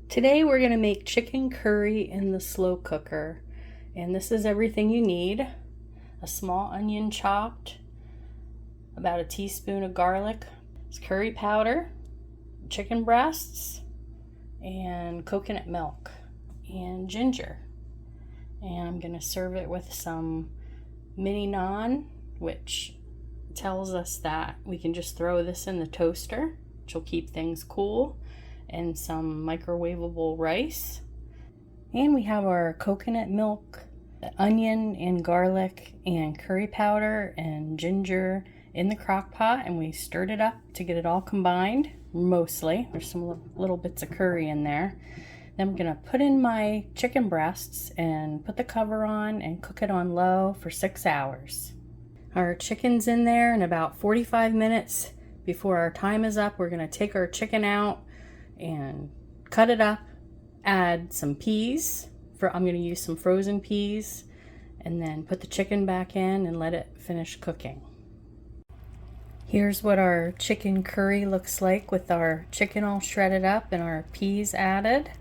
Today we're going to make chicken curry in the slow cooker, and this is everything you need. A small onion chopped, about a teaspoon of garlic, curry powder, chicken breasts, and coconut milk, and ginger. And I'm going to serve it with some mini naan, which tells us that we can just throw this in the toaster, which will keep things cool, and some microwavable rice. And we have our coconut milk, the onion and garlic and curry powder and ginger in the crock pot, and we stirred it up to get it all combined. Mostly there's some little bits of curry in there. Then I'm gonna put in my chicken breasts and put the cover on and cook it on low for 6 hours. Our chicken's in there in about 45 minutes. Before our time is up, we're gonna take our chicken out and cut it up, add some peas. I'm going to use some frozen peas, and then put the chicken back in and let it finish cooking. Here's what our chicken curry looks like with our chicken all shredded up and our peas added.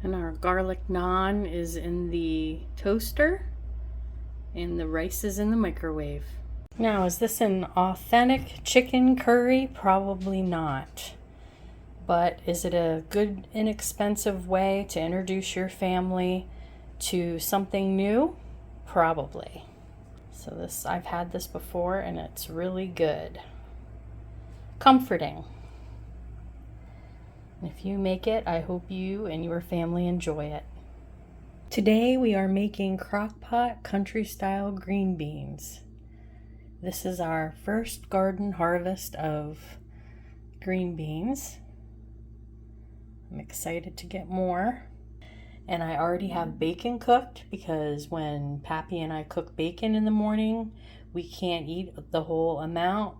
And our garlic naan is in the toaster and the rice is in the microwave. Now, is this an authentic chicken curry? Probably not. But is it a good, inexpensive way to introduce your family to something new? Probably. So I've had this before and it's really good. Comforting. If you make it, I hope you and your family enjoy it. Today we are making crock-pot country style green beans. This is our first garden harvest of green beans. I'm excited to get more. And I already have bacon cooked because when Pappy and I cook bacon in the morning, we can't eat the whole amount.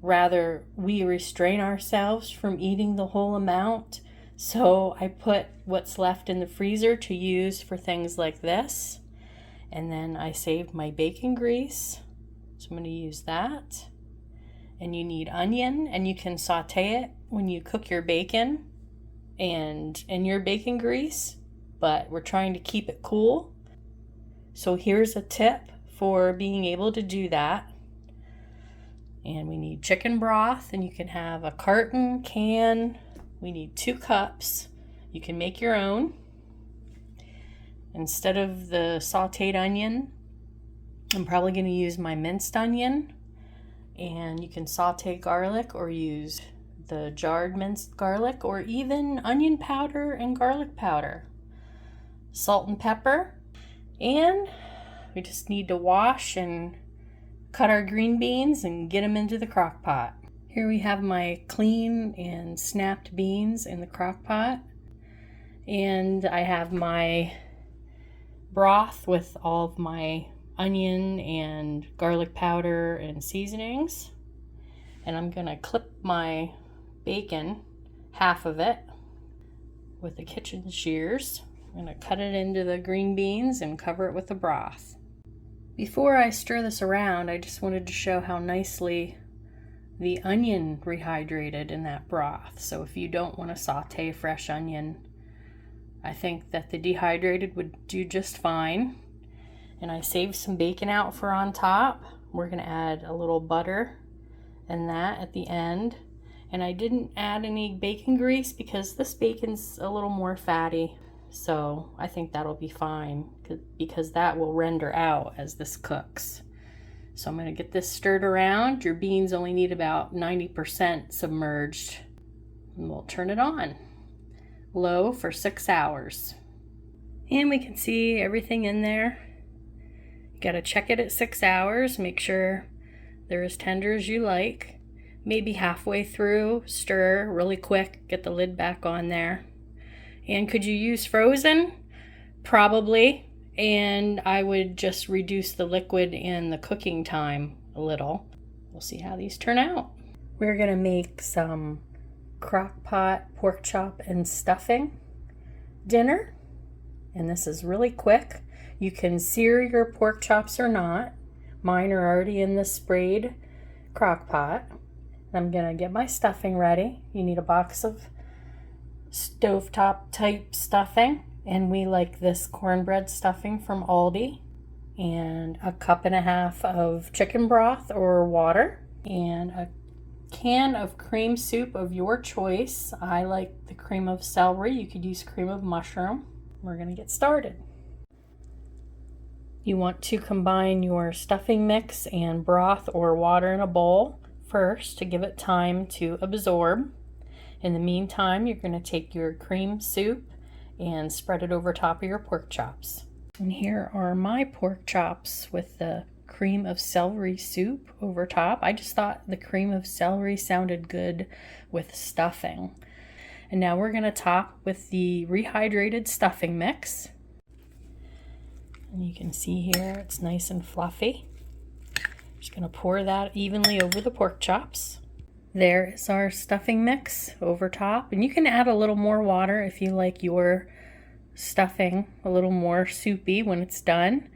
Rather, we restrain ourselves from eating the whole amount. So I put what's left in the freezer to use for things like this. And then I saved my bacon grease. So I'm going to use that. And you need onion, and you can saute it when you cook your bacon and in your bacon grease, but we're trying to keep it cool. So here's a tip for being able to do that. And we need chicken broth, and you can have a carton, can. We need 2 cups. You can make your own. Instead of the sauteed onion, I'm probably going to use my minced onion. And you can saute garlic or use the jarred minced garlic, or even onion powder and garlic powder. Salt and pepper. And we just need to wash and cut our green beans and get them into the crock pot. Here we have my clean and snapped beans in the crock pot. And I have my broth with all of my onion and garlic powder and seasonings. And I'm gonna clip my bacon, half of it, with the kitchen shears. I'm going to cut it into the green beans and cover it with the broth. Before I stir this around, I just wanted to show how nicely the onion rehydrated in that broth. So if you don't want to saute fresh onion, I think that the dehydrated would do just fine. And I saved some bacon out for on top. We're going to add a little butter and that at the end. And I didn't add any bacon grease because this bacon's a little more fatty. So I think that'll be fine because that will render out as this cooks. So I'm going to get this stirred around. Your beans only need about 90% submerged. And we'll turn it on. Low for 6 hours. And we can see everything in there. You got to check it at 6 hours. Make sure they're as tender as you like. Maybe halfway through, stir really quick, get the lid back on there. And could you use frozen? Probably. And I would just reduce the liquid and the cooking time a little. We'll see how these turn out. We're gonna make some crock pot pork chop and stuffing dinner. And this is really quick. You can sear your pork chops or not. Mine are already in the sprayed crock pot. I'm gonna get my stuffing ready. You need a box of stovetop type stuffing, and we like this cornbread stuffing from Aldi, and a cup and a half of chicken broth or water, and a can of cream soup of your choice. I like the cream of celery. You could use cream of mushroom. We're going to get started. You want to combine your stuffing mix and broth or water in a bowl first to give it time to absorb. In the meantime, you're going to take your cream soup and spread it over top of your pork chops. And here are my pork chops with the cream of celery soup over top. I just thought the cream of celery sounded good with stuffing. And now we're going to top with the rehydrated stuffing mix. And you can see here it's nice and fluffy. Just going to pour that evenly over the pork chops. There is our stuffing mix over top. And you can add a little more water if you like your stuffing a little more soupy when it's done.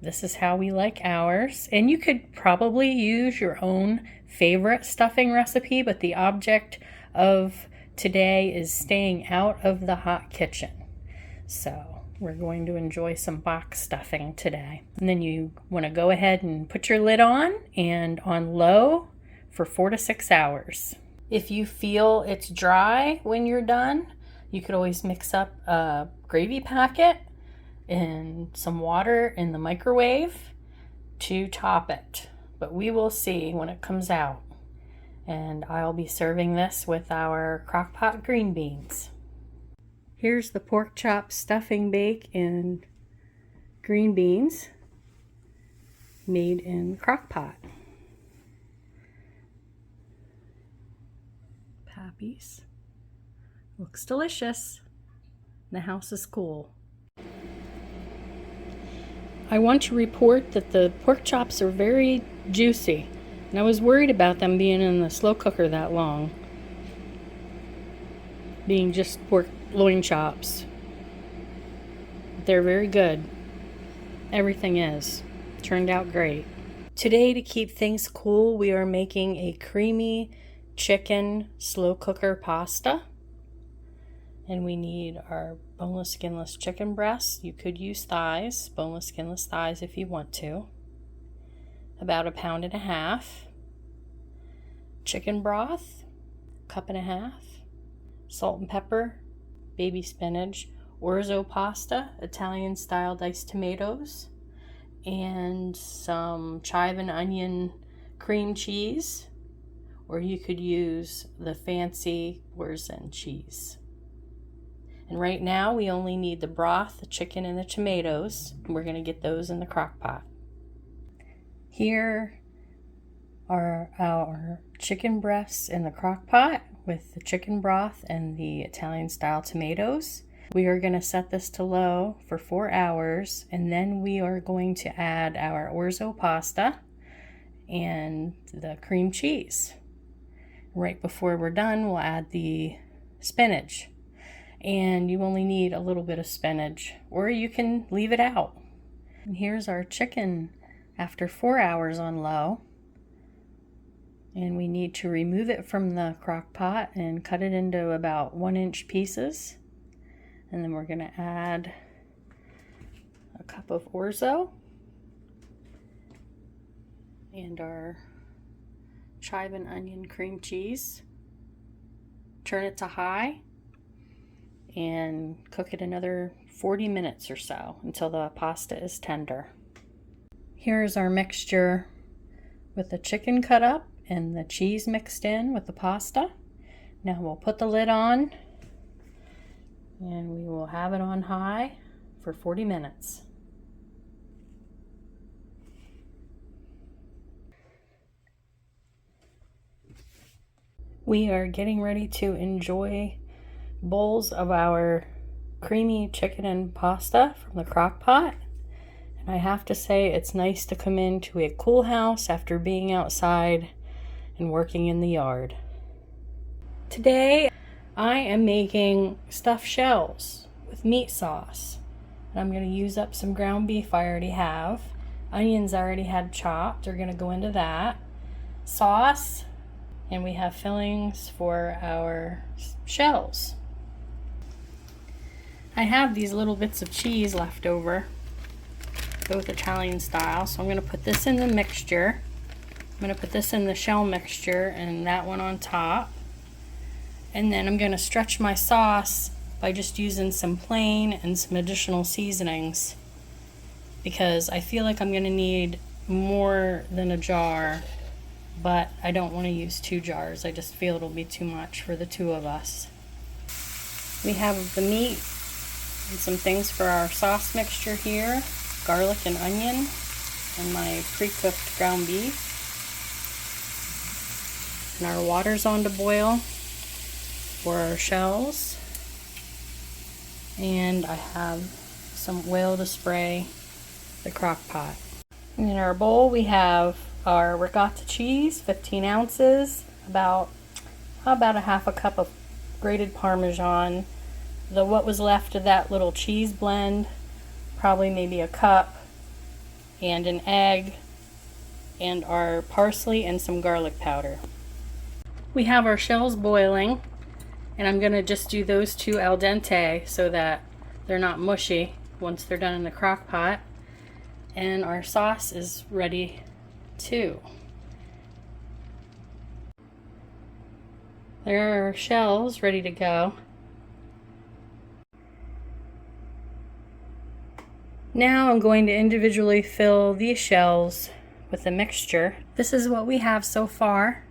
This is how we like ours. And you could probably use your own favorite stuffing recipe, but the object of today is staying out of the hot kitchen. So we're going to enjoy some box stuffing today. And then you want to go ahead and put your lid on and on low for 4 to 6 hours. If you feel it's dry when you're done, you could always mix up a gravy packet and some water in the microwave to top it. But we will see when it comes out. And I'll be serving this with our crock-pot green beans. Here's the pork chop stuffing bake and green beans made in crock-pot. Pappies. Looks delicious. The house is cool. I want to report that the pork chops are very juicy, and I was worried about them being in the slow cooker that long, being just pork loin chops. They're very good. Everything is. Turned out great. Today, to keep things cool, we are making a creamy chicken slow cooker pasta. And we need our boneless, skinless chicken breasts. You could use thighs, boneless, skinless thighs if you want to. About 1.5 pounds. Chicken broth, 1.5 cups. Salt and pepper, baby spinach, orzo pasta, Italian style diced tomatoes, and some chive and onion cream cheese, or you could use the fancy Wurzen cheese. And right now we only need the broth, the chicken, and the tomatoes. We're going to get those in the crock pot. Here are our chicken breasts in the crock pot with the chicken broth and the Italian style tomatoes. We are going to set this to low for 4 hours, and then we are going to add our orzo pasta and the cream cheese. Right before we're done, we'll add the spinach. And you only need a little bit of spinach, or you can leave it out. And here's our chicken after 4 hours on low. And we need to remove it from the crock pot and cut it into about 1-inch pieces. And then we're going to add a cup of orzo and our chive and onion cream cheese. Turn it to high and cook it another 40 minutes or so until the pasta is tender. Here's our mixture with the chicken cut up and the cheese mixed in with the pasta. Now we'll put the lid on and we will have it on high for 40 minutes. We are getting ready to enjoy bowls of our creamy chicken and pasta from the crock pot. And I have to say, it's nice to come into a cool house after being outside and working in the yard. Today I am making stuffed shells with meat sauce. And I'm going to use up some ground beef I already have. Onions I already had chopped are going to go into that. Sauce, and we have fillings for our shells. I have these little bits of cheese left over, both Italian style, so I'm going to put this in the mixture. I'm going to put this in the shell mixture and that one on top. And then I'm going to stretch my sauce by just using some plain and some additional seasonings, because I feel like I'm going to need more than a jar, but I don't want to use 2 jars. I just feel it'll be too much for the 2 of us. We have the meat and some things for our sauce mixture here, garlic and onion, and my pre-cooked ground beef. And our water's on to boil for our shells. And I have some oil to spray the crock pot. In our bowl we have our ricotta cheese, 15 ounces, about a 1/2 cup of grated Parmesan, what was left of that little cheese blend, probably maybe a cup, and an egg, and our parsley and some garlic powder. We have our shells boiling, and I'm going to just do those 2 al dente so that they're not mushy once they're done in the crock pot. And our sauce is ready too. There are our shells ready to go. Now I'm going to individually fill these shells with the mixture. This is what we have so far.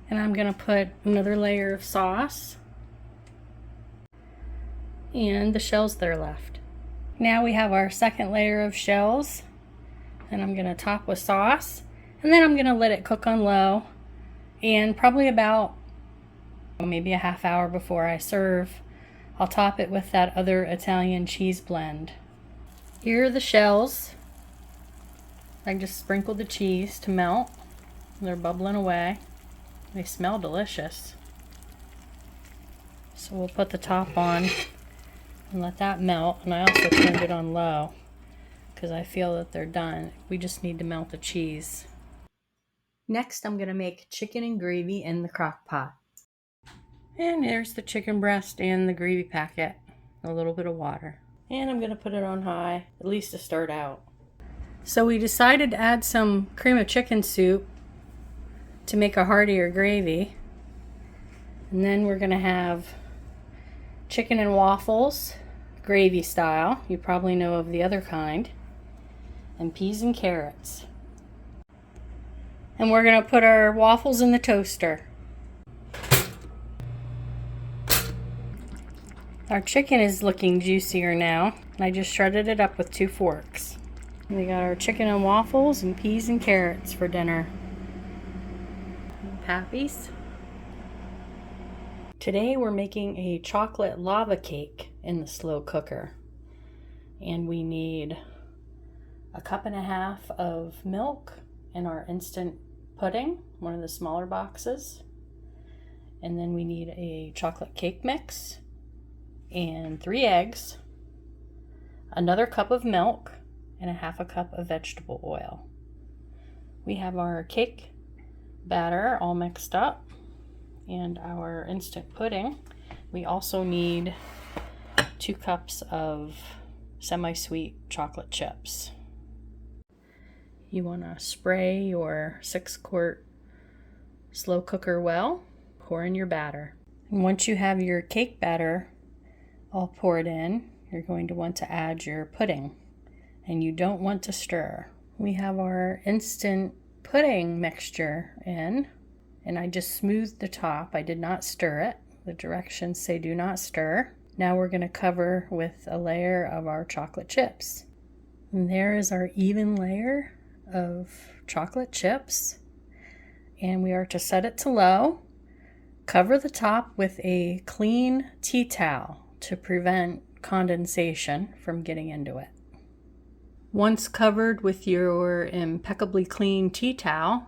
And I'm going to put another layer of sauce and the shells that are left. Now we have our second layer of shells, and I'm going to top with sauce, and then I'm going to let it cook on low, and probably about maybe a half hour before I serve, I'll top it with that other Italian cheese blend. Here are the shells. I just sprinkled the cheese to melt. They're bubbling away. They smell delicious. So we'll put the top on and let that melt, and I also turned it on low because I feel that they're done. We just need to melt the cheese. Next I'm going to make chicken and gravy in the crock pot. And there's the chicken breast and the gravy packet, a little bit of water. And I'm going to put it on high, at least to start out. So we decided to add some cream of chicken soup to make a heartier gravy. And then we're going to have chicken and waffles, gravy style. You probably know of the other kind. And peas and carrots. And we're going to put our waffles in the toaster. Our chicken is looking juicier now. And I just shredded it up with 2 forks. We got our chicken and waffles and peas and carrots for dinner. Pappies. Today we're making a chocolate lava cake in the slow cooker. And we need 1.5 cups of milk in our instant pudding, one of the smaller boxes. And then we need a chocolate cake mix and 3 eggs, another cup of milk, and 1/2 cup of vegetable oil. We have our cake batter all mixed up and our instant pudding. We also need 2 cups of semi-sweet chocolate chips. You want to spray your 6-quart slow cooker well, pour in your batter. And once you have your cake batter all poured in, you're going to want to add your pudding, and you don't want to stir. We have our instant pudding mixture in, and I just smoothed the top. I did not stir it. The directions say do not stir. Now we're going to cover with a layer of our chocolate chips. And there is our even layer of chocolate chips. And we are to set it to low. Cover the top with a clean tea towel to prevent condensation from getting into it. Once covered with your impeccably clean tea towel,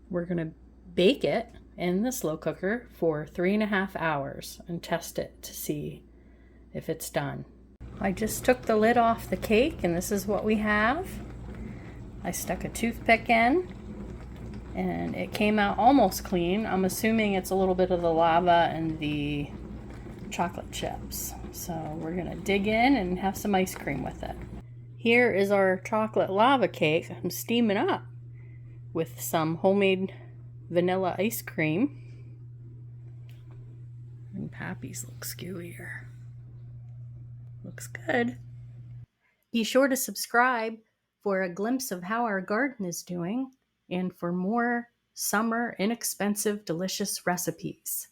we're going to bake it in the slow cooker for 3.5 hours and test it to see if it's done. I just took the lid off the cake, and this is what we have. I stuck a toothpick in and it came out almost clean. I'm assuming it's a little bit of the lava and the chocolate chips. So we're gonna dig in and have some ice cream with it. Here is our chocolate lava cake. I'm steaming up with some homemade vanilla ice cream. And Pappy's looks skewier. Looks good. Be sure to subscribe for a glimpse of how our garden is doing and for more summer inexpensive delicious recipes.